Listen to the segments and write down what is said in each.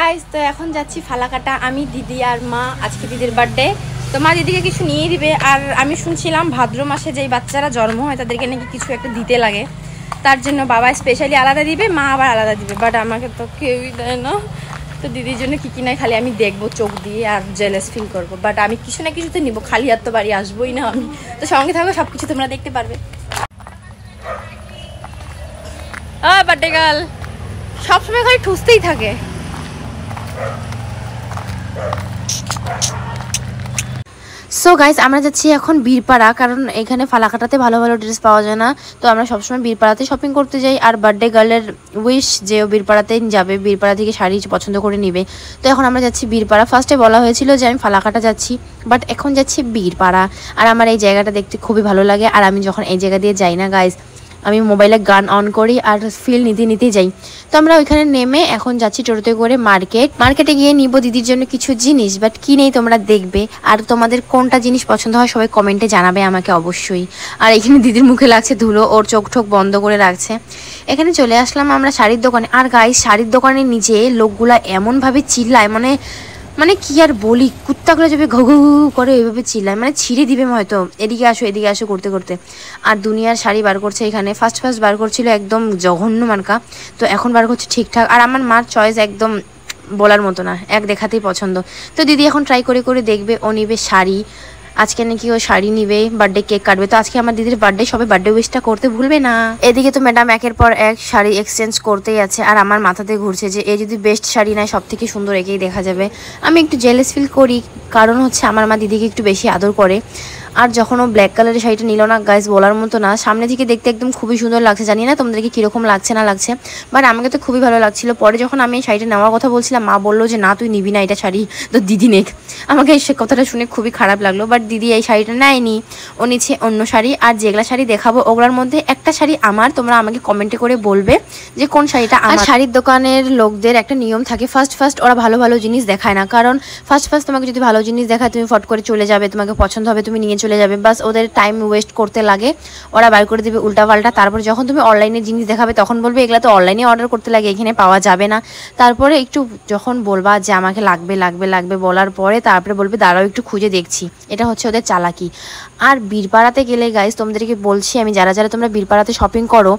Guys, তো এখন যাচ্ছি ফালাকাটা আমি, দিদি আর মা। আজকে দিদির বার্থডে, তো মা দিদিকে কিছু নিয়ে দিবে। আর আমি শুনছিলাম ভাদ্র মাসে যেই বাচ্চারা জন্ম হয় তাদেরকে নাকি কিছু একটা দিতে লাগে, তার জন্য বাবা স্পেশালি আলাদা দিবে, মা আবার আলাদা দিবে। বাট আমাকে তো কেউই দেয় না, তো দিদির জন্য কী নাই খালি আমি দেখবো চোখ দিয়ে আর জেলাস ফিল করবো। বাট আমি কিছু না কিছু তো নিবো, খালি আর তো বাড়ি আসবোই না আমি। তো সঙ্গে থাকবো, সব কিছু তোমরা দেখতে পারবে। বার্থডে গার্ল সবসময় খালি ঠুসতেই থাকে। সো গাইস, আমরা যাচ্ছি এখন বীরপাড়া, কারণ এখানে ফালাকাটাতে ভালো ভালো ড্রেস পাওয়া যায় না। তো আমরা সবসময় বীরপাড়াতে শপিং করতে যাই। আর বার্থডে গার্লের উইশ যে ও বীরপাড়াতেই যাবে, বীরপাড়া থেকে শাড়ি পছন্দ করে নিবে। তো এখন আমরা যাচ্ছি বীরপাড়া। ফার্স্টে বলা হয়েছিল যে আমি ফালাকাটা যাচ্ছি, বাট এখন যাচ্ছি বীরপাড়া। আর আমার এই জায়গাটা দেখতে খুবই ভালো লাগে। আর আমি যখন এই জায়গা দিয়ে যাই না গাইস, আমি মোবাইলে গান অন করি আর ফিল নিতে যাই। তো আমরা ওইখানে নেমে এখন যাচ্ছি টোটোতে করে মার্কেটে গিয়ে নিব দিদির জন্য কিছু জিনিস। বাট কি নেই তোমরা দেখবে। আর তোমাদের কোনটা জিনিস পছন্দ হয় সবাই কমেন্টে জানাবে আমাকে অবশ্যই। আর এখানে দিদির মুখে লাগছে ধুলো, ওর চোখ ঠোক বন্ধ করে রাখছে। এখানে চলে আসলাম আমরা শাড়ির দোকানে। আর গাইস, শাড়ির দোকানের নিচে লোকগুলা এমনভাবে চিল্লায়, মানে কি আর বলি, কুত্তাগুলো যাবে ঘু ঘু করে ওইভাবে চিল্লায়, মানে ছিঁড়ে দিবে হয়তো। এদিকে আসো করতে করতে। আর দুনিয়ার শাড়ি বার করছে এখানে। ফার্স্ট বার করছিল একদম জঘন্য মার্কা, তো এখন বার করছে ঠিকঠাক। আর আমার মার চয়েস একদম বলার মতো না, এক দেখাতেই পছন্দ। তো দিদি এখন ট্রাই করে দেখবে, ও নিবে শাড়ি। আজকে নাকি ও শাড়ি নিবে, বার্থডে কেক কাটবে। তো আজকে আমার দিদির বার্থডে, সবাই বার্থডে উইশটা করতে ভুলবে না। এদিকে তো ম্যাডাম একের পর এক শাড়ি এক্সচেঞ্জ করতেই আছে। আর আমার মাথাতে ঘুরছে যে এ যদি বেস্ট শাড়ি নেয় সব থেকে সুন্দর একেই দেখা যাবে। আমি একটু জেলাস ফিল করি, কারণ হচ্ছে আমার মা দিদিকে একটু বেশি আদর করে। আর যখন ও ব্ল্যাক কালারের শাড়িটা নিল না গাইস, বলার মতো না। সামনে থেকে দেখতে একদম খুবই সুন্দর লাগছে, জানি না তোমাদেরকে কীরকম লাগছে না লাগছে, বাট আমাকে তো খুবই ভালো লাগছিল। পরে যখন আমি এই শাড়িটা নেওয়ার কথা বলছিলাম, মা বললো যে না তুই নিবি না এটা শাড়ি, তো দিদি নেক। আমাকে এই কথাটা শুনে খুবই খারাপ লাগলো, বাট দিদি এই শাড়িটা নেয়নি, ও নিচ্ছে অন্য শাড়ি। আর যেগুলা শাড়ি দেখাবো ওগুলোর মধ্যে একটা শাড়ি আমার, তোমরা আমাকে কমেন্টে করে বলবে যে কোন শাড়িটা আমার। শাড়ির দোকানের লোকদের একটা নিয়ম থাকে, ফার্স্ট ওরা ভালো ভালো জিনিস দেখায় না, কারণ ফার্স্ট তোমাকে যদি ভালো জিনিস দেখায় তুমি ফট করে চলে যাবে, তোমাকে পছন্দ হবে তুমি নিয়ে চলে যাবে, বাস ওদের টাইম ওয়েস্ট করতে লাগে। ওরা বার করে দেবে উল্টাপাল্টা। তারপর যখন তুমি অনলাইনে জিনিস দেখাবে তখন বলবে এগুলা তো অনলাইনে অর্ডার করতে লাগে, এখানে পাওয়া যাবে না। তারপরে একটু যখন বলবা যে আমাকে লাগবে বলার পরে তারপরে বলবে দাঁড়াও একটু খুঁজে দেখছি। এটা হচ্ছে ওদের চালাকি। আর বীরপাড়াতে গেলে গাইস, তোমাদেরকে বলছি আমি, যারা তোমরা বীরপাড়াতে শপিং করো,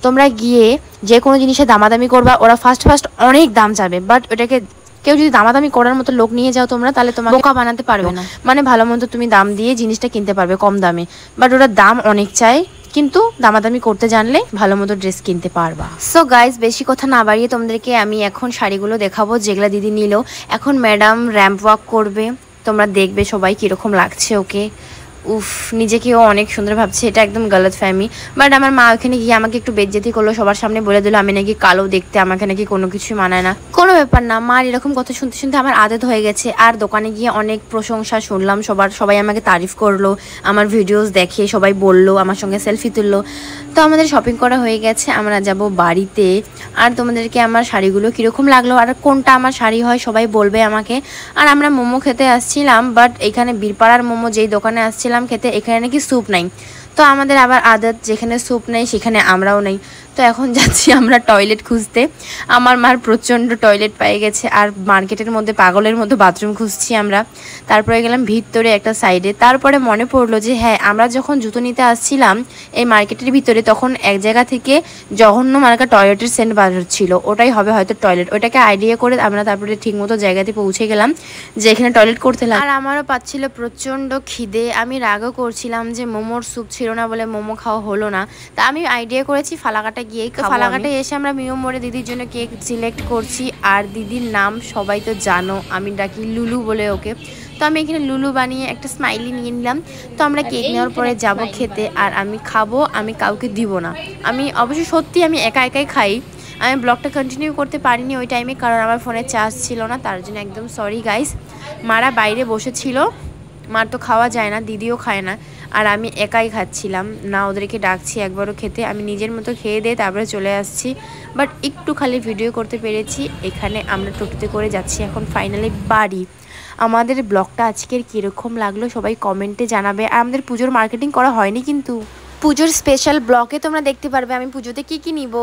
তোমরা গিয়ে যে কোনো জিনিসে দামাদামি করবা। ওরা ফার্স্ট অনেক দাম চাবে, বাট ওটাকে কেউ যদি দামাদামি করার মতো লোক নিয়ে যাও তোমরা, তাহলে তোমাকে বোকা বানাতে পারবে না। মানে ভালো মতো তুমি দাম দিয়ে জিনিসটা কিনতে পারবে কম দামে, বাট ওরা দাম অনেক চায়। কিন্তু দামাদামি করতে জানলে ভালো মতো ড্রেস কিনতে পারবা। সো গাইস, বেশি কথা না বাড়িয়ে তোমাদেরকে আমি এখন শাড়িগুলো দেখাবো যেগুলা দিদি নিল। এখন ম্যাডাম র্যাম্প ওয়াক করবে, তোমরা দেখবে সবাই কীরকম লাগছে ওকে। উফ, নিজেকেও অনেক সুন্দর ভাবছে, এটা একদম গলত ফ্যামি। বাট আমার মা ওখানে গিয়ে আমাকে একটু বেজ্জতি করলো, সবার সামনে বলে দিল আমি নাকি কালো দেখতে, আমাকে নাকি কোনো কিছু মানায় না। কোনো ব্যাপার না, মার এরকম কথা শুনতে আমার আদত হয়ে গেছে। আর দোকানে গিয়ে অনেক প্রশংসা শুনলাম, সবাই আমাকে তারিফ করলো, আমার ভিডিওস দেখে সবাই বললো, আমার সঙ্গে সেলফি তুললো। তো আমাদের শপিং করা হয়ে গেছে, আমরা যাব বাড়িতে। আর তোমাদেরকে আমার শাড়িগুলো কীরকম লাগলো আর কোনটা আমার শাড়ি হয় সবাই বলবে আমাকে। আর আমরা মোমো খেতে আসছিলাম, বাট এখানে বীরপাড়ার মোমো যেই দোকানে আসছিলাম খেতে, এখানে নাকি স্যুপ নাই। তো আমাদের আবার আদত, যেখানে স্যুপ নেই সেখানে আমরাও নেই। তো এখন যাচ্ছি আমরা টয়লেট খুঁজতে। আমার মার প্রচণ্ড টয়লেট পেয়ে গেছে, আর মার্কেটের মধ্যে পাগলের মতো বাথরুম খুঁজছি আমরা। তারপরে গেলাম ভিতরে একটা সাইডে। তারপরে মনে পড়লো যে হ্যাঁ, আমরা যখন জুতো নিতে আসছিলাম এই মার্কেটের ভিতরে, তখন এক জায়গা থেকে জঘন্য মার্কা টয়লেটের সেন্ট বার হচ্ছিল, ওটাই হবে হয়তো টয়লেট। ওটাকে আইডিয়া করে আমরা তারপরে ঠিকমতো জায়গাতে পৌঁছে গেলাম যে এখানে টয়লেট করতে লাগলাম। আর আমারও পাচ্ছিল প্রচণ্ড খিদে, আমি রাগও করছিলাম যে মোমোর স্যুপ ছিল না বলে মোমো খাওয়া হলো না। তা আমি আইডিয়া করেছি ফালাকাটা গিয়েই, ফালাকাটায় এসে আমরা মিও মোড়ে দিদির জন্য কেক সিলেক্ট করছি। আর দিদির নাম সবাই তো জানো, আমি ডাকি লুলু বলে ওকে। তো আমি এখানে লুলু বানিয়ে একটা স্মাইলি নিয়ে নিলাম। তো আমরা কেক নেওয়ার পরে যাব খেতে, আর আমি খাবো, আমি কাউকে দিব না। আমি অবশ্যই সত্যি আমি একাই খাই। আমি ব্লগটা কন্টিনিউ করতে পারিনি ওই টাইমে, কারণ আমার ফোনে চার্জ ছিল না, তার জন্য একদম সরি গাইস। মারা বাইরে বসেছিল, মার তো খাওয়া যায় না, দিদিও খায় না, আর আমি একাই খাচ্ছিলাম না, ওদেরকে ডাকছি একবারও খেতে। আমি নিজের মতো খেয়ে দিয়ে তারপরে চলে আসছি, বাট একটু খালি ভিডিও করতে পেরেছি। এখানে আমরা টোটোতে করে যাচ্ছি এখন ফাইনালি বাড়ি। আমাদের ব্লগটা আজকের কীরকম লাগলো সবাই কমেন্টে জানাবে। আর আমাদের পুজোর মার্কেটিং করা হয়নি, কিন্তু পুজোর স্পেশাল ব্লগে তোমরা দেখতে পারবে আমি পুজোতে কী নিব।